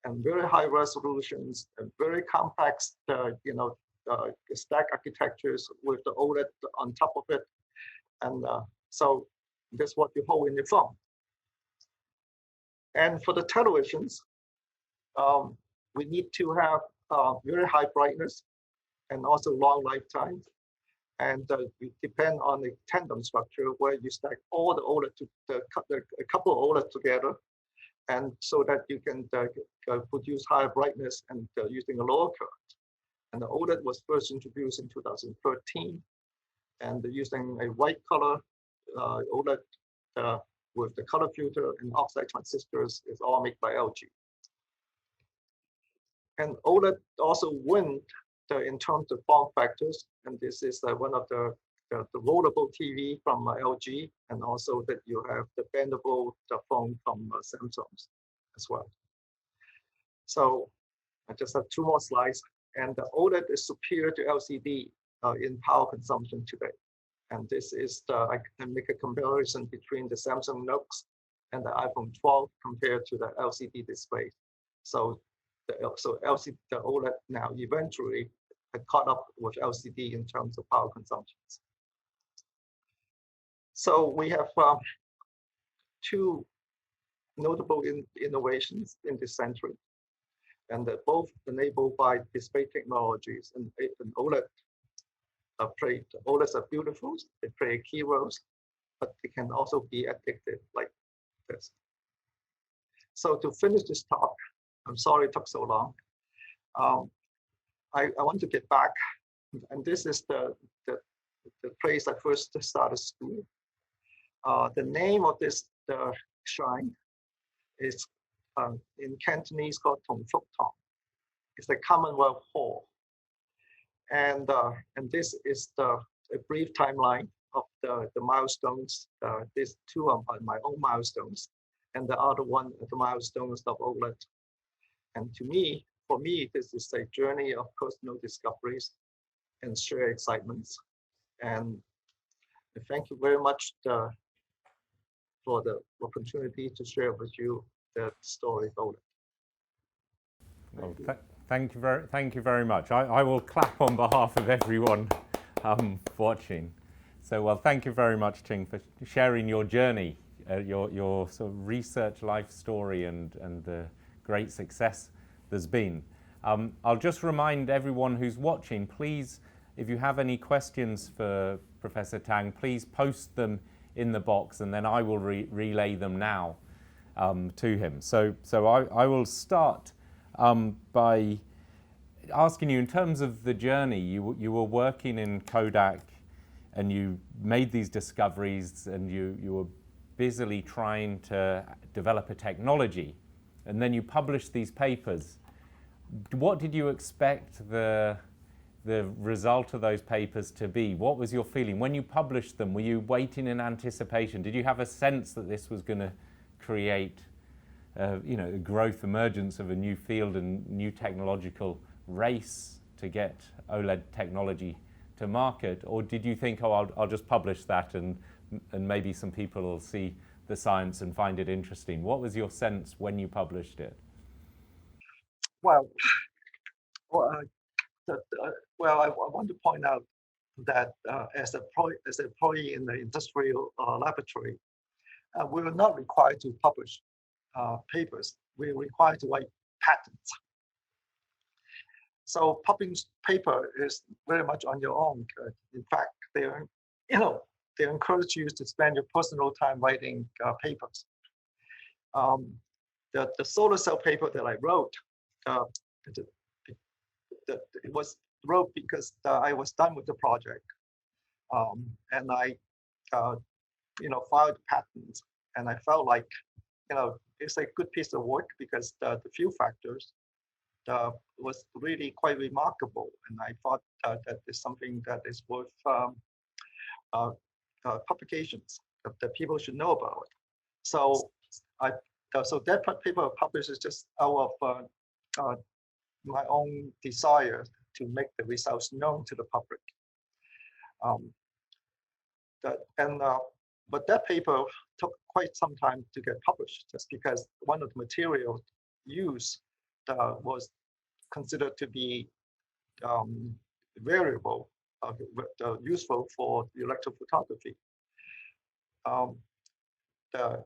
and very high resolutions and very complex, stack architectures with the OLED on top of it. And so that's what you hold in your phone. And for the televisions, we need to have very high brightness and also long lifetime. And we depend on the tandem structure where you stack all the OLED a couple of OLED together, and so that you can produce higher brightness and using a lower current. And the OLED was first introduced in 2013, and using a white color OLED with the color filter and oxide transistors is all made by LG. And OLED also win in terms of form factors, and this is one of the rollable TV from LG, and also that you have the bendable phone from Samsung as well. So I just have 2 more slides, and the OLED is superior to LCD in power consumption today. And this is I can make a comparison between the Samsung Notes and the iPhone 12 compared to the LCD display. So the OLED now eventually had caught up with LCD in terms of power consumptions. So we have 2 notable innovations in this century, and they're both enabled by display technologies. And OLED OLEDs are beautiful, they play key roles, but they can also be addictive like this. So to finish this talk, I'm sorry it took so long. I want to get back, and this is the place I first started school. The name of this shrine is in Cantonese called Tong Phúc Tong. It's the Commonwealth Hall, and this is a brief timeline of the milestones. These 2 are my own milestones, and the other one the milestones of OLED. And for me, this is a journey of personal discoveries and shared excitements. And And thank you very much for the opportunity to share with you that story of OLED. Well, thank you very much. I will clap on behalf of everyone watching. So, well, thank you very much, Ching, for sharing your journey, your sort of research life story and the great success there's been. I'll just remind everyone who's watching, please, if you have any questions for Professor Tang, please post them in the box and then I will relay them now to him. So I will start by asking you, in terms of the journey, you were working in Kodak and you made these discoveries and you were busily trying to develop a technology, and then you published these papers. What did you expect the result of those papers to be? What was your feeling when you published them? Were you waiting in anticipation? Did you have a sense that this was going to create the growth, emergence of a new field and new technological race to get OLED technology to market? Or did you think, oh, I'll just publish that and maybe some people will see the science and find it interesting? What was your sense when you published it? Well, I want to point out that as an employee in the industrial laboratory, we were not required to publish papers. We were required to write patents. So publishing paper is very much on your own. In fact, they encourage you to spend your personal time writing papers. The solar cell paper that I wrote, it was wrote because I was done with the project, and I, filed patents, and I felt like, it's a good piece of work because the few factors was really quite remarkable, and I thought that is something that is worth publications that people should know about. So so that paper published is just out of my own desire to make the results known to the public. But that paper took quite some time to get published, just because one of the materials used was considered to be variable, useful for electrophotography.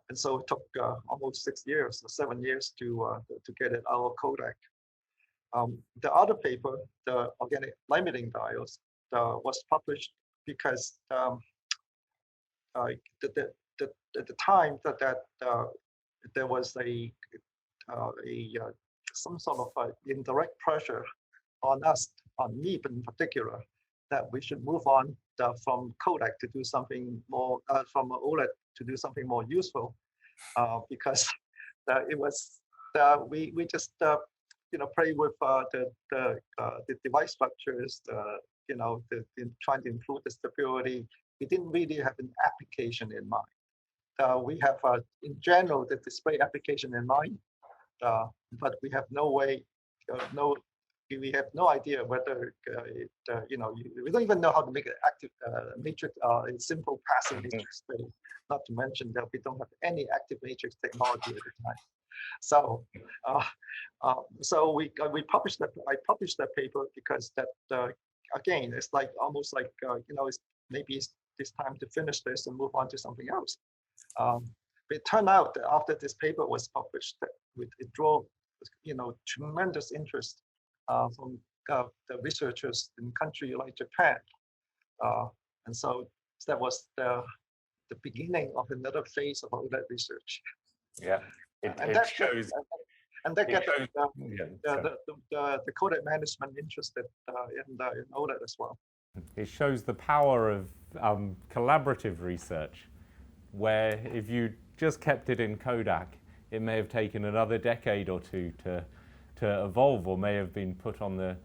And so it took almost 6 years or 7 years to get it out of Kodak. The other paper, the organic light-emitting diodes, was published because at the time that there was some sort of indirect pressure on us, on me in particular, that we should move on from Kodak to do something more, from OLED to do something more useful, because it was we just play with the device structures, trying to improve the stability. We didn't really have an application in mind. We have, in general, the display application in mind, but we have no way, we have no idea whether we don't even know how to make an active matrix, a simple passive matrix display. Not to mention that we don't have any active matrix technology at the time. So, we published that. I published that paper because that again, it's like almost like it's time to finish this and move on to something else. But it turned out that after this paper was published, it drove tremendous interest from the researchers in countries like Japan, and so that was the beginning of another phase of OLED research. Yeah, it shows. And that gets the Kodak management interested in OLED as well. It shows the power of collaborative research, where if you just kept it in Kodak, it may have taken another decade or two to evolve, or may have been put on the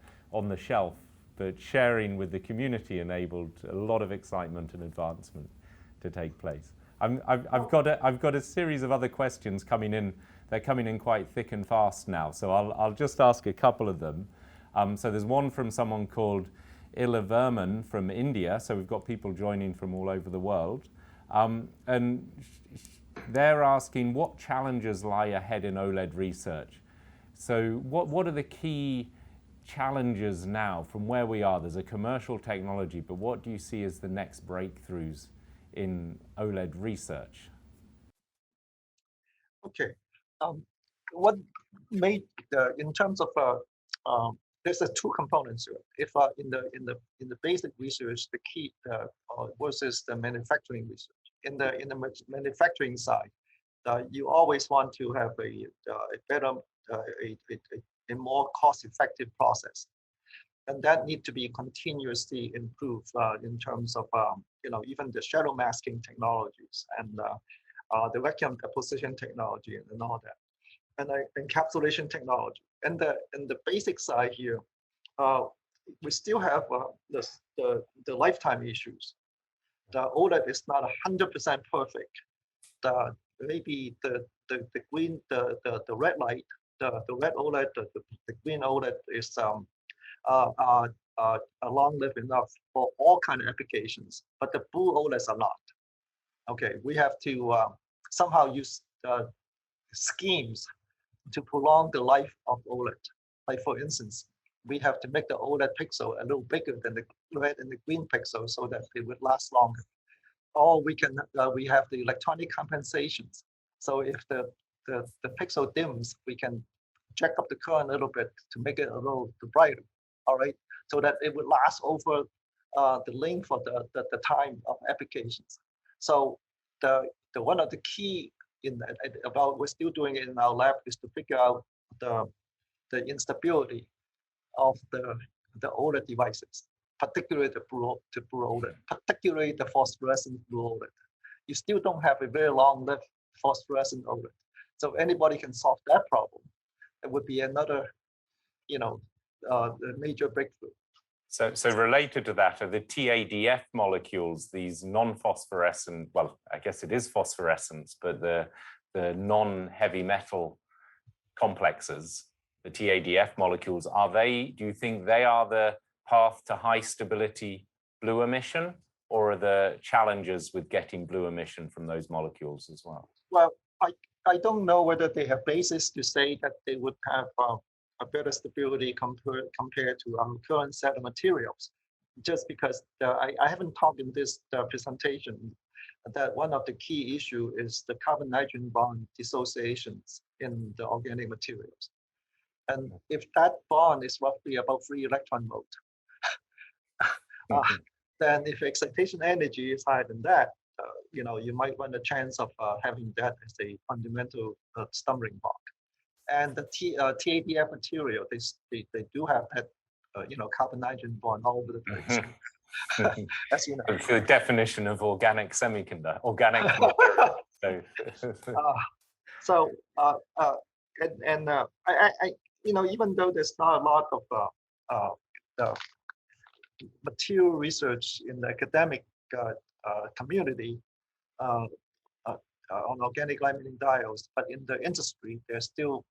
shelf. But sharing with the community enabled a lot of excitement and advancement to take place. I've got a series of other questions coming in. They're coming in quite thick and fast now, so I'll just ask a couple of them. So there's one from someone called Ila Verman from India. So we've got people joining from all over the world. And they're asking what challenges lie ahead in OLED research. So what are the key challenges now from where we are? There's a commercial technology, but what do you see as the next breakthroughs in OLED research? Okay. What made in terms of there's two components here. If in the basic research, the key versus the manufacturing research. In the manufacturing side, you always want to have a better, a more cost-effective process, and that need to be continuously improved in terms of even the shadow masking technologies and the vacuum deposition technology and all that, and encapsulation technology. And the basic side here, we still have the lifetime issues. The OLED is not 100% perfect. Maybe the green, the red light, the red OLED, the green OLED is long-lived enough for all kind of applications, but the blue OLEDs are not. Okay, we have to somehow use schemes to prolong the life of OLED. Like for instance, we have to make the OLED pixel a little bigger than the red and the green pixel so that it would last longer. Or we have the electronic compensations. So if the pixel dims, we can jack up the current a little bit to make it a little brighter, all right? So that it would last over the length of the time of applications. So the one of the key about we're still doing it in our lab is to figure out the instability of the OLED devices, particularly the blue OLED, particularly the phosphorescent blue OLED. You still don't have a very long-lived phosphorescent OLED. So anybody can solve that problem. It would be another, major breakthrough. So related to that are the TADF molecules, these non-phosphorescent, well, I guess it is phosphorescence, but the non-heavy metal complexes, the TADF molecules, do you think they are the path to high stability blue emission, or are there challenges with getting blue emission from those molecules as well? Well, I don't know whether they have basis to say that they would have a better stability compared to our current set of materials, just because I haven't talked in this presentation that one of the key issue is the carbon-nitrogen bond dissociations in the organic materials. And if that bond is roughly about 3 electron volt, then if excitation energy is higher than that, you might run a chance of having that as a fundamental stumbling block. And the TADF material, they do have that, carbon-nitrogen bond all over the place. As you know. It's the definition of organic semiconductor, organic. Even though there's not a lot of the material research in the academic community on organic light-emitting diodes, but in the industry, they're still,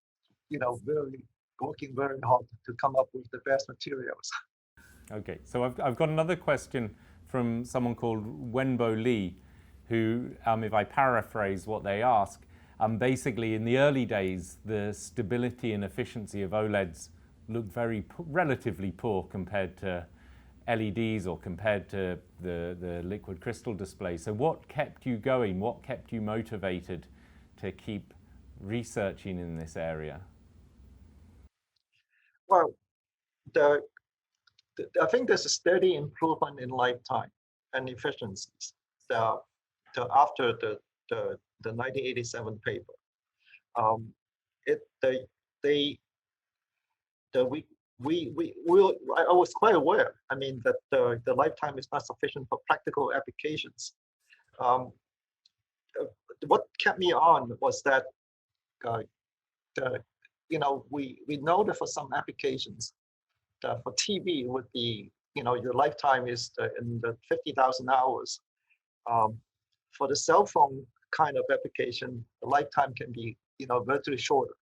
working very hard to come up with the best materials. Okay, so I've got another question from someone called Wenbo Lee, who, if I paraphrase what they ask, basically in the early days, the stability and efficiency of OLEDs looked relatively poor compared to LEDs or compared to the liquid crystal display. So what kept you going? What kept you motivated to keep researching in this area? Well, I think there's a steady improvement in lifetime and efficiencies after the 1987 paper. I was quite aware, that the lifetime is not sufficient for practical applications. What kept me on was that we know that for some applications, for TV would be, your lifetime is in the 50,000 hours. For the cell phone kind of application, the lifetime can be, virtually shorter.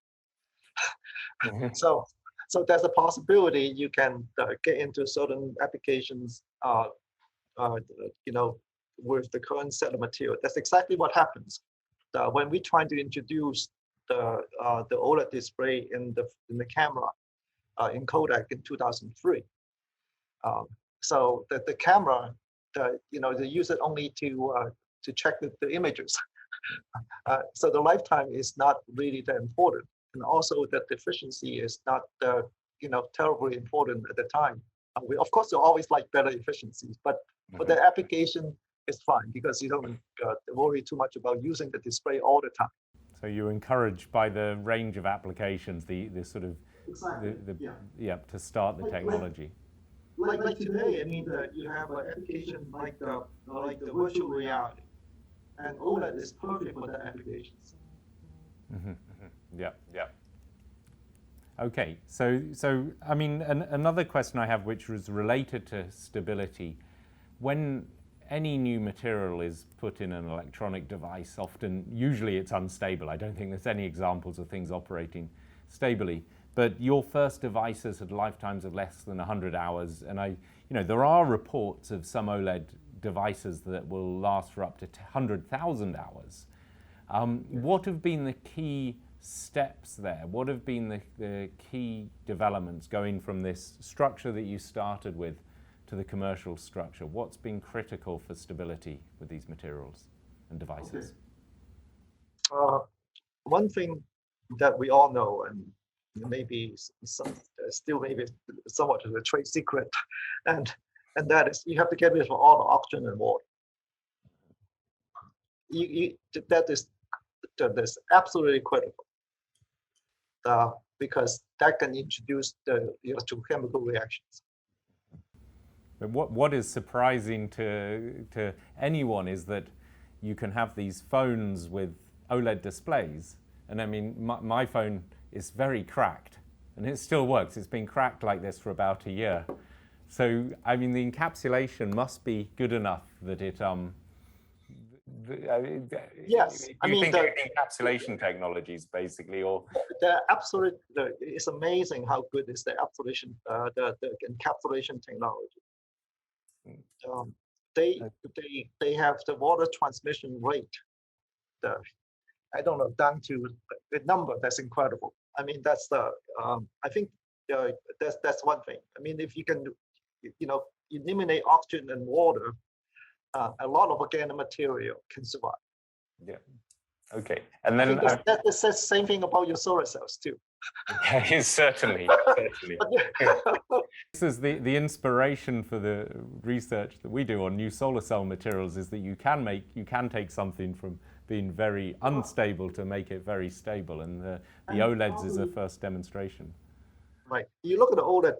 So there's a possibility you can get into certain applications, with the current set of material. That's exactly what happens when we try to introduce the OLED display in the camera in Kodak in 2003. So the camera, they use it only to check the images. So the lifetime is not really that important, and also that the efficiency is not terribly important at the time. We of course always like better efficiencies, but for the application it's fine because you don't worry too much about using the display all the time. So you're encouraged by the range of applications, the sort of Exactly. to start the technology. Like today, I mean, you have an application like the virtual reality, and OLED is perfect for the applications. Yeah. Okay, so I mean, another question I have, which was related to stability, when any new material is put in an electronic device, usually it's unstable. I don't think there's any examples of things operating stably. But your first devices had lifetimes of less than 100 hours, and there are reports of some OLED devices that will last for up to 100,000 hours. What have been the key steps there? What have been the key developments going from this structure that you started with to the commercial structure? What's been critical for stability with these materials and devices? Okay. One thing that we all know, and maybe still maybe somewhat of a trade secret, and that is you have to get rid of all the oxygen and water. That is absolutely critical, because that can introduce the electrochemical reactions. But what is surprising to anyone is that you can have these phones with OLED displays, and I mean my phone is very cracked, and it still works. It's been cracked like this for about a year. So I mean the encapsulation must be good enough that it yes, I mean the encapsulation technologies basically, or the absolute it's amazing how good is the encapsulation technology. They have the water transmission rate, I don't know, down to the number that's incredible. I mean that's I think that's one thing. I mean if you can eliminate oxygen and water, a lot of organic material can survive. Yeah. Okay. And then that says the same thing about your solar cells too. Yeah, certainly. This is the inspiration for the research that we do on new solar cell materials, is that you can take something from being very unstable to make it very stable, and the OLEDs is the first demonstration. Right. You look at the OLED,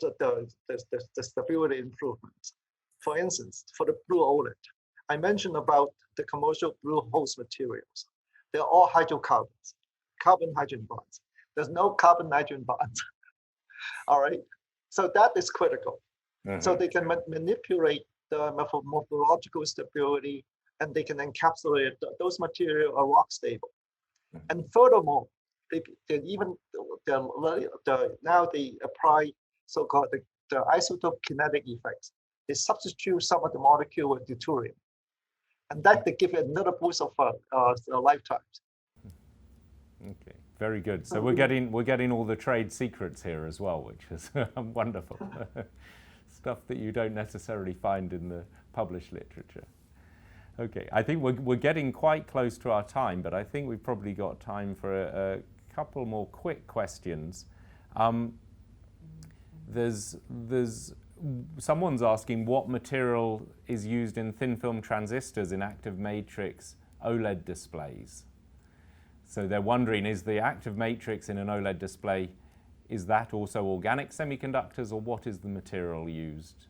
the stability improvements. For instance, for the blue OLED, I mentioned about the commercial blue host materials. They're all hydrocarbons, carbon-hydrogen bonds. There's no carbon-nitrogen bonds. All right. So that is critical. Mm-hmm. So they can manipulate the morphological stability, and they can encapsulate those materials are rock stable. Mm-hmm. And furthermore, now they apply so-called the isotope kinetic effects. They substitute some of the molecule with deuterium, and that they give it another boost of lifetimes. Okay, very good. So we're getting all the trade secrets here as well, which is wonderful. Stuff that you don't necessarily find in the published literature. Okay, I think we're getting quite close to our time, but I think we've probably got time for a couple more quick questions. There's someone's asking what material is used in thin film transistors in active matrix OLED displays. So they're wondering, is the active matrix in an OLED display, is that also organic semiconductors, or what is the material used?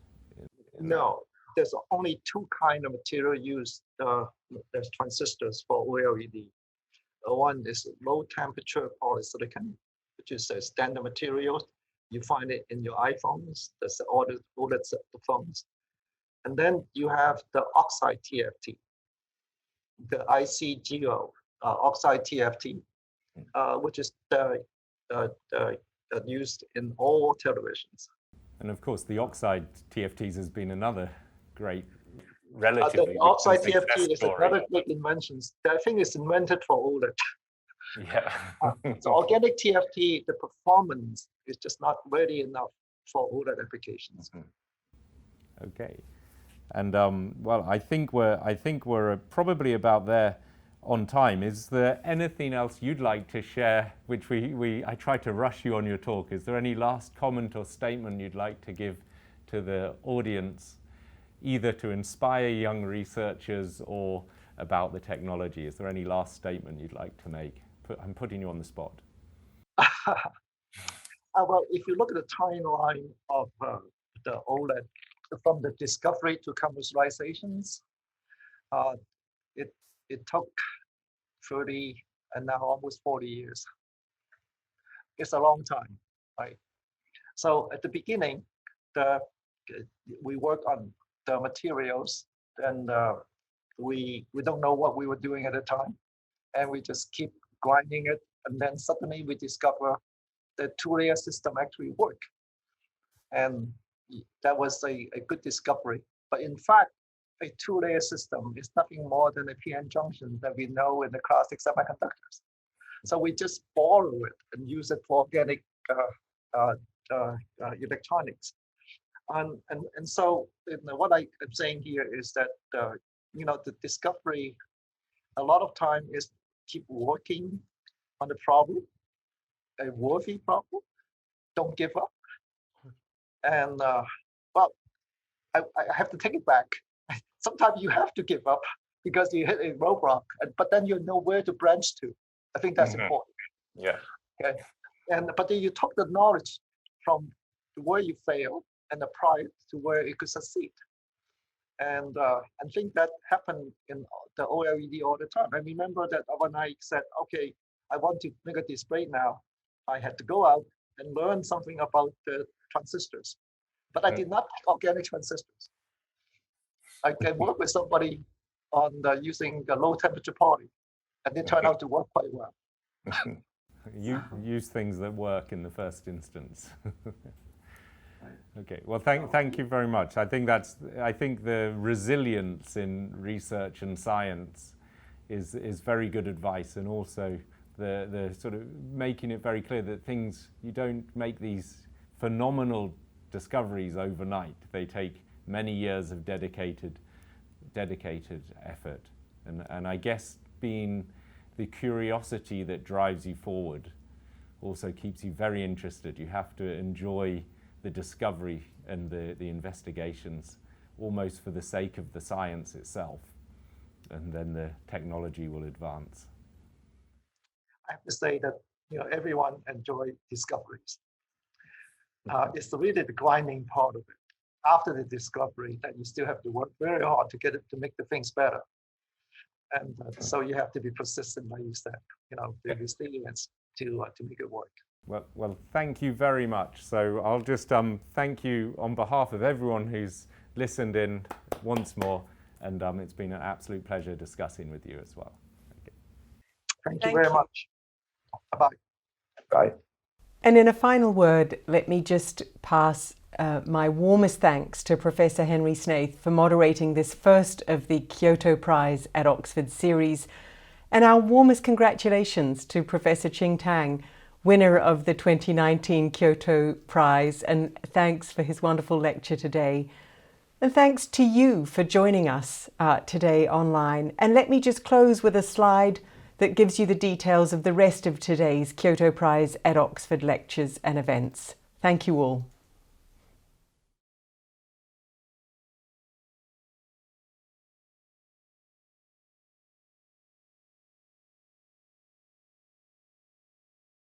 No, there's only two kinds of material used as transistors for OLED. One is low temperature polysilicon, which is a standard material. You find it in your iPhones, that's all the OLED phones. And then you have the oxide TFT, the ICGO, oxide TFT, which is the used in all televisions. And of course, the oxide TFTs has been another great, relatively The oxide recent TFT success is story. another big invention. I think it's invented for OLED. Yeah. So organic TFT, the performance is just not ready enough for OLED applications. Okay. And well, I think we're probably about there on time. Is there anything else you'd like to share, which I tried to rush you on your talk? Is there any last comment or statement you'd like to give to the audience, either to inspire young researchers or about the technology? Is there any last statement you'd like to make? I'm putting you on the spot. Well, if you look at the timeline of the OLED, from the discovery to commercializations, it took 30 and now almost 40 years. It's a long time, right? So at the beginning, we work on the materials, and we don't know what we were doing at the time, and we just keep grinding it, and then suddenly we discover the two-layer system actually work, and that was a good discovery. But in fact, a two-layer system is nothing more than a PN junction that we know in the classic semiconductors. So we just borrow it and use it for organic electronics. And so what I am saying here is that the discovery, a lot of time is keep working on the problem, a worthy problem. Don't give up. And well, I have to take it back. Sometimes you have to give up because you hit a roadblock, but then you know where to branch to. I think that's important. Yeah. Okay. But then you took the knowledge from where you failed and apply it to where it could succeed. And I think that happened in the OLED all the time. I remember that when I said, okay, I want to make a display now, I had to go out and learn something about the transistors. But I did not take organic transistors. I can work with somebody on using the low temperature poly, and they turn out to work quite well. You use things that work in the first instance. Okay. Well, thank you very much. I think the resilience in research and science is very good advice, and also the sort of making it very clear that you don't make these phenomenal discoveries overnight. They take many years of dedicated effort, and I guess being the curiosity that drives you forward also keeps you very interested. You have to enjoy the discovery and the investigations almost for the sake of the science itself, and then the technology will advance. I have to say that everyone enjoys discoveries. It's really the grinding part of it. After the discovery, that you still have to work very hard to get it to make the things better. And so you have to be persistent, like you said, the resilience to make it work. Well, thank you very much. So I'll just thank you on behalf of everyone who's listened in once more, and it's been an absolute pleasure discussing with you as well. Okay. Thank you very much. Bye-bye. Bye. And in a final word, let me just pass my warmest thanks to Professor Henry Snaith for moderating this first of the Kyoto Prize at Oxford series, and our warmest congratulations to Professor Ching Tang, winner of the 2019 Kyoto Prize, and thanks for his wonderful lecture today. And thanks to you for joining us today online. And let me just close with a slide that gives you the details of the rest of today's Kyoto Prize at Oxford lectures and events. Thank you all.